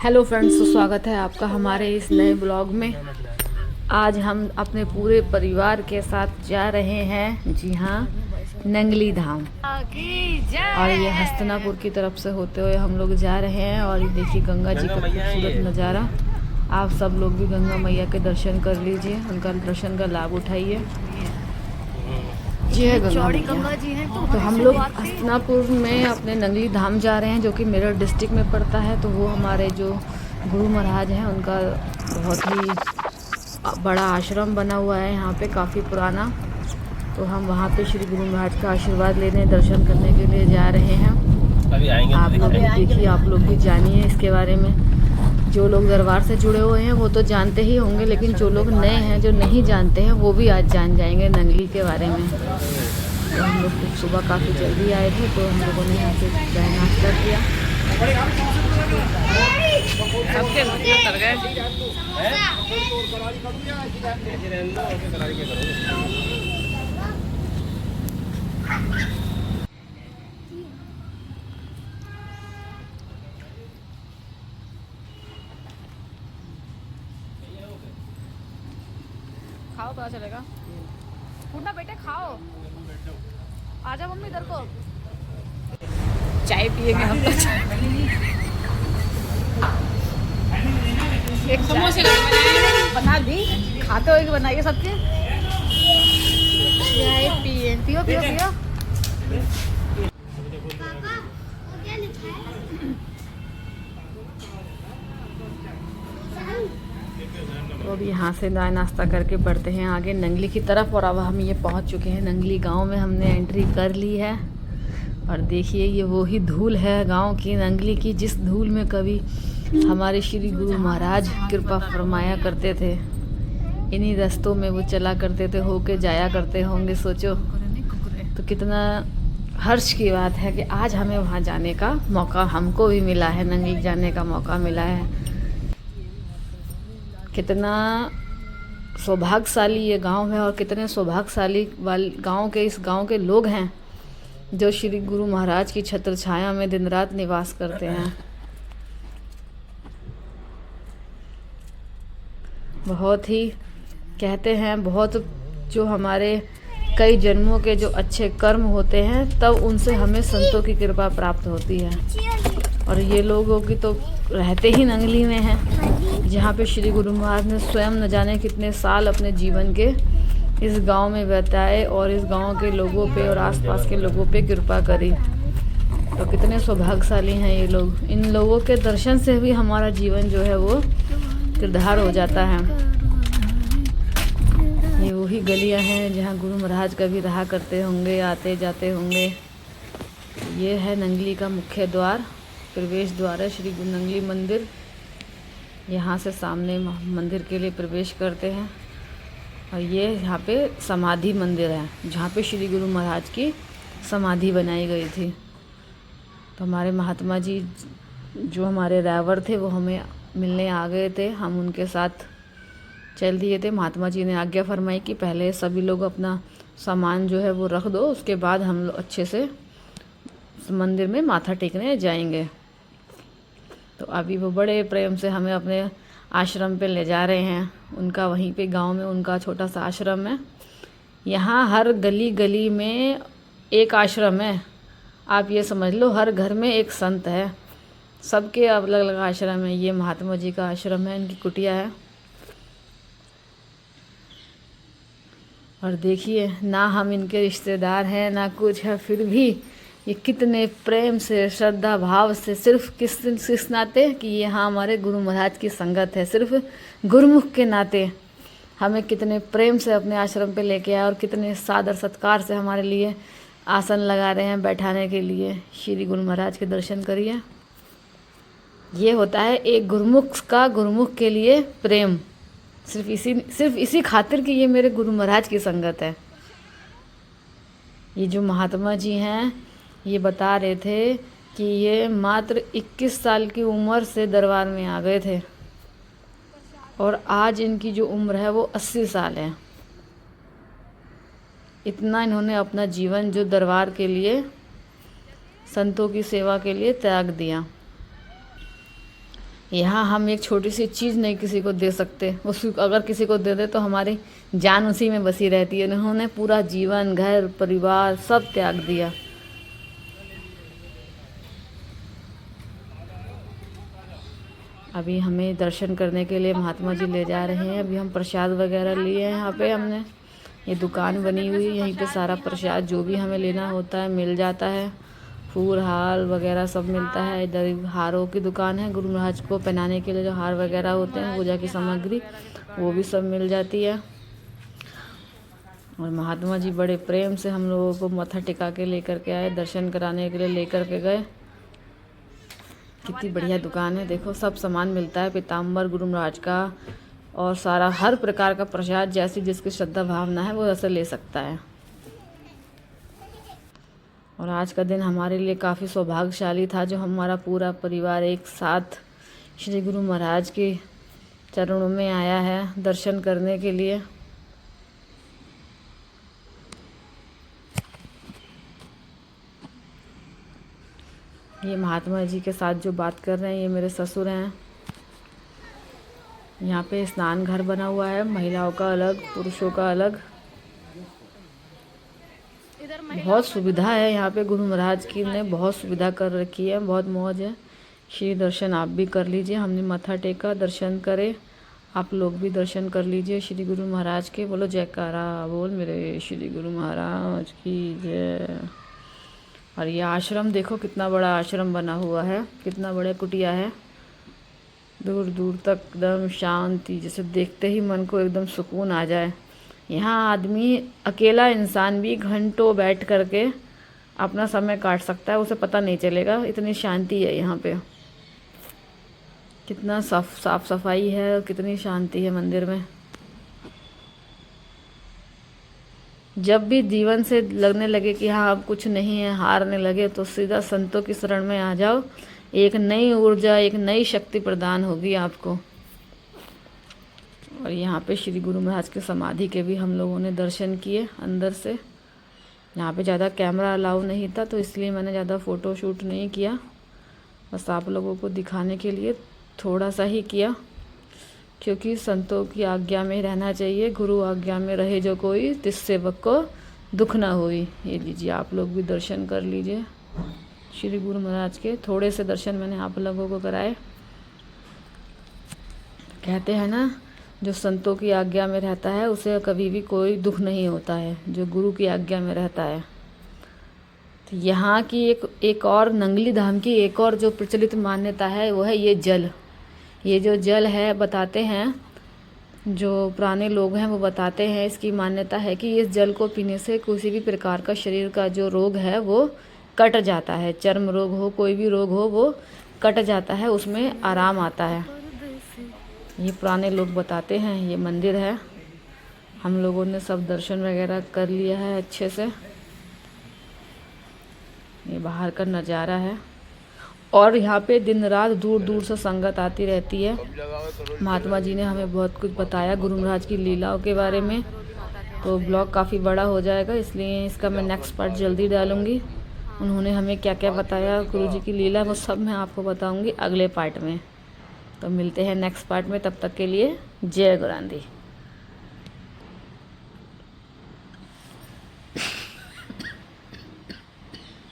Hello friends, तो स्वागत है आपका हमारे इस नए ब्लॉग में। आज हम अपने पूरे परिवार के साथ जा रहे हैं, जी हाँ, नंगली धाम। और ये हस्तिनापुर की तरफ से होते हुए हम लोग जा रहे हैं। और ये देखिए गंगा जी का खूबसूरत नज़ारा। आप सब लोग भी गंगा मैया के दर्शन कर लीजिए, उनका दर्शन का लाभ उठाइए। ये गंगा जी हैं। तो हम लोग हस्तिनापुर में अपने नंगली धाम जा रहे हैं, जो कि मेरठ डिस्ट्रिक्ट में पड़ता है। तो वो हमारे जो गुरु महाराज हैं, उनका बहुत ही बड़ा आश्रम बना हुआ है यहाँ पे, काफ़ी पुराना। तो हम वहाँ पे श्री गुरु महाराज का आशीर्वाद लेने, दर्शन करने के लिए जा रहे हैं। आप लोग भी देखिए, आप लोग भी जानिए इसके बारे में। जो लोग दरबार से जुड़े हुए हैं वो तो जानते ही होंगे, लेकिन जो लोग नए हैं, जो नहीं जानते हैं, वो भी आज जान जाएंगे नंगली के बारे में। तो हम लोग सुबह काफ़ी जल्दी आए थे, तो हम लोगों ने यहाँ पे चाय नाश्ता किया। खाओ, पता चलेगा। उठना बेटे, खाओ। आजा मम्मी इधर को। चाय पिएंगे हम तो। एक समोसे बना दी, खाते हो बनाइए सबके। चाय पिए, पियो पियो पियो। तो अब यहाँ से चाय नाश्ता करके बढ़ते हैं आगे नंगली की तरफ। और अब हम ये पहुँच चुके हैं नंगली गांव में, हमने एंट्री कर ली है। और देखिए, ये वही धूल है गांव की, नंगली की, जिस धूल में कभी हमारे श्री गुरु महाराज कृपा फरमाया करते थे। इन्हीं रास्तों में वो चला करते थे, होके जाया करते होंगे। सोचो तो कितना हर्ष की बात है कि आज हमें वहाँ जाने का मौका हमको भी मिला है, नंगली जाने का मौका मिला है। कितना सौभाग्यशाली ये गांव है, और कितने सौभाग्यशाली गांव के, इस गांव के लोग हैं जो श्री गुरु महाराज की छत्र छाया में दिन रात निवास करते हैं। बहुत ही कहते हैं, बहुत जो हमारे कई जन्मों के जो अच्छे कर्म होते हैं, तब उनसे हमें संतों की कृपा प्राप्त होती है। और ये लोगों की तो रहते ही नंगली में हैं, जहाँ पे श्री गुरु महाराज ने स्वयं न जाने कितने साल अपने जीवन के इस गांव में बिताए, और इस गांव के लोगों पे और आसपास के लोगों पे कृपा करी। तो कितने सौभाग्यशाली हैं ये लोग। इन लोगों के दर्शन से भी हमारा जीवन जो है वो किरदार हो जाता है। ये वही गलियां हैं जहाँ गुरु महाराज कभी रहा करते होंगे, आते जाते होंगे। ये है नंगली का मुख्य द्वार, प्रवेश द्वार है श्री गुरु नंगली मंदिर। यहाँ से सामने मंदिर के लिए प्रवेश करते हैं। और ये यहाँ पे समाधि मंदिर है, जहाँ पे श्री गुरु महाराज की समाधि बनाई गई थी। तो हमारे महात्मा जी जो हमारे ड्राइवर थे, वो हमें मिलने आ गए थे। हम उनके साथ चल दिए थे। महात्मा जी ने आज्ञा फरमाई कि पहले सभी लोग अपना सामान जो है वो रख दो, उसके बाद हम लोग अच्छे से मंदिर में माथा टेकने जाएंगे। तो अभी वो बड़े प्रेम से हमें अपने आश्रम पे ले जा रहे हैं। उनका वहीं पे गांव में उनका छोटा सा आश्रम है। यहाँ हर गली गली में एक आश्रम है। आप ये समझ लो, हर घर में एक संत है। सबके अलग अलग आश्रम है। ये महात्मा जी का आश्रम है, इनकी कुटिया है। और देखिए, ना हम इनके रिश्तेदार हैं ना कुछ है, फिर भी ये कितने प्रेम से, श्रद्धा भाव से, सिर्फ किस नाते कि ये हाँ हमारे गुरु महाराज की संगत है, सिर्फ गुरुमुख के नाते हमें कितने प्रेम से अपने आश्रम पे लेके आए। और कितने सादर सत्कार से हमारे लिए आसन लगा रहे हैं बैठाने के लिए। श्री गुरु महाराज के दर्शन करिए। ये होता है एक गुरुमुख का गुरुमुख के लिए प्रेम। सिर्फ इसी खातिर कि ये मेरे गुरु महाराज की संगत है। ये जो महात्मा जी हैं, ये बता रहे थे कि ये मात्र 21 साल की उम्र से दरबार में आ गए थे, और आज इनकी जो उम्र है वो 80 साल है। इतना इन्होंने अपना जीवन जो दरबार के लिए, संतों की सेवा के लिए त्याग दिया। यहाँ हम एक छोटी सी चीज़ नहीं किसी को दे सकते, उस अगर किसी को दे दे तो हमारी जान उसी में बसी रहती है। उन्होंने पूरा जीवन, घर, परिवार सब त्याग दिया। अभी हमें दर्शन करने के लिए महात्मा जी ले जा रहे हैं। अभी हम प्रसाद वगैरह लिए हैं। यहाँ पे हमने ये दुकान बनी हुई है, यहीं पे सारा प्रसाद जो भी हमें लेना होता है मिल जाता है। फूल हार वगैरह सब मिलता है। इधर हारों की दुकान है, गुरु महाराज को पहनाने के लिए जो हार वगैरह होते हैं, पूजा की सामग्री, वो भी सब मिल जाती है। और महात्मा जी बड़े प्रेम से हम लोगों को मत्था टिका के लेकर के आए, दर्शन कराने के लिए लेकर के गए। कितनी बढ़िया दुकान है, देखो सब सामान मिलता है पीताम्बर गुरु महाराज का, और सारा हर प्रकार का प्रसाद, जैसी जिसकी श्रद्धा भावना है वो ऐसे ले सकता है। और आज का दिन हमारे लिए काफ़ी सौभाग्यशाली था, जो हमारा पूरा परिवार एक साथ श्री गुरु महाराज के चरणों में आया है दर्शन करने के लिए। ये महात्मा जी के साथ जो बात कर रहे हैं ये मेरे ससुर हैं। यहाँ पे स्नान घर बना हुआ है, महिलाओं का अलग, पुरुषों का अलग। बहुत सुविधा है यहाँ पे, गुरु महाराज की ने बहुत सुविधा कर रखी है, बहुत मौज है। श्री दर्शन आप भी कर लीजिए, हमने मत्था टेका, दर्शन करे, आप लोग भी दर्शन कर लीजिए श्री गुरु महाराज के। बोलो जयकारा, बोल मेरे श्री गुरु महाराज की जय। और ये आश्रम देखो कितना बड़ा आश्रम बना हुआ है, कितना बड़ा कुटिया है, दूर दूर तक एकदम शांति, जैसे देखते ही मन को एकदम सुकून आ जाए। यहाँ आदमी, अकेला इंसान भी घंटों बैठ करके अपना समय काट सकता है, उसे पता नहीं चलेगा, इतनी शांति है यहाँ पे। कितना साफ सफाई है और कितनी शांति है मंदिर में। जब भी जीवन से लगने लगे कि हाँ अब कुछ नहीं है, हारने लगे, तो सीधा संतों की शरण में आ जाओ, एक नई ऊर्जा, एक नई शक्ति प्रदान होगी आपको। और यहाँ पे श्री गुरु महाराज के समाधि के भी हम लोगों ने दर्शन किए अंदर से। यहाँ पे ज़्यादा कैमरा अलाउ नहीं था, तो इसलिए मैंने ज़्यादा फ़ोटो शूट नहीं किया, बस आप लोगों को दिखाने के लिए थोड़ा सा ही किया, क्योंकि संतों की आज्ञा में रहना चाहिए। गुरु आज्ञा में रहे जो कोई, तिस सेवक को दुख ना होई। ये लीजिए, आप लोग भी दर्शन कर लीजिए श्री गुरु महाराज के। थोड़े से दर्शन मैंने आप लोगों को कराए। कहते हैं ना, जो संतों की आज्ञा में रहता है उसे कभी भी कोई दुख नहीं होता है, जो गुरु की आज्ञा में रहता है। तो यहाँ की एक और नंगली धाम की एक और जो प्रचलित मान्यता है वो है ये जल। ये जो जल है, बताते हैं जो पुराने लोग हैं वो बताते हैं, इसकी मान्यता है कि इस जल को पीने से किसी भी प्रकार का शरीर का जो रोग है वो कट जाता है। चर्म रोग हो, कोई भी रोग हो, वो कट जाता है, उसमें आराम आता है। ये पुराने लोग बताते हैं। ये मंदिर है, हम लोगों ने सब दर्शन वगैरह कर लिया है अच्छे से। ये बाहर का नज़ारा है, और यहाँ पे दिन रात दूर दूर से संगत आती रहती है। महात्मा जी ने हमें बहुत कुछ बताया गुरु महाराज की लीलाओं के बारे में, तो ब्लॉग काफ़ी बड़ा हो जाएगा, इसलिए इसका मैं नेक्स्ट पार्ट जल्दी डालूँगी। उन्होंने हमें क्या क्या बताया गुरु जी की लीला, वो सब मैं आपको बताऊँगी अगले पार्ट में। तो मिलते हैं नेक्स्ट पार्ट में, तब तक के लिए जय गुरांदी।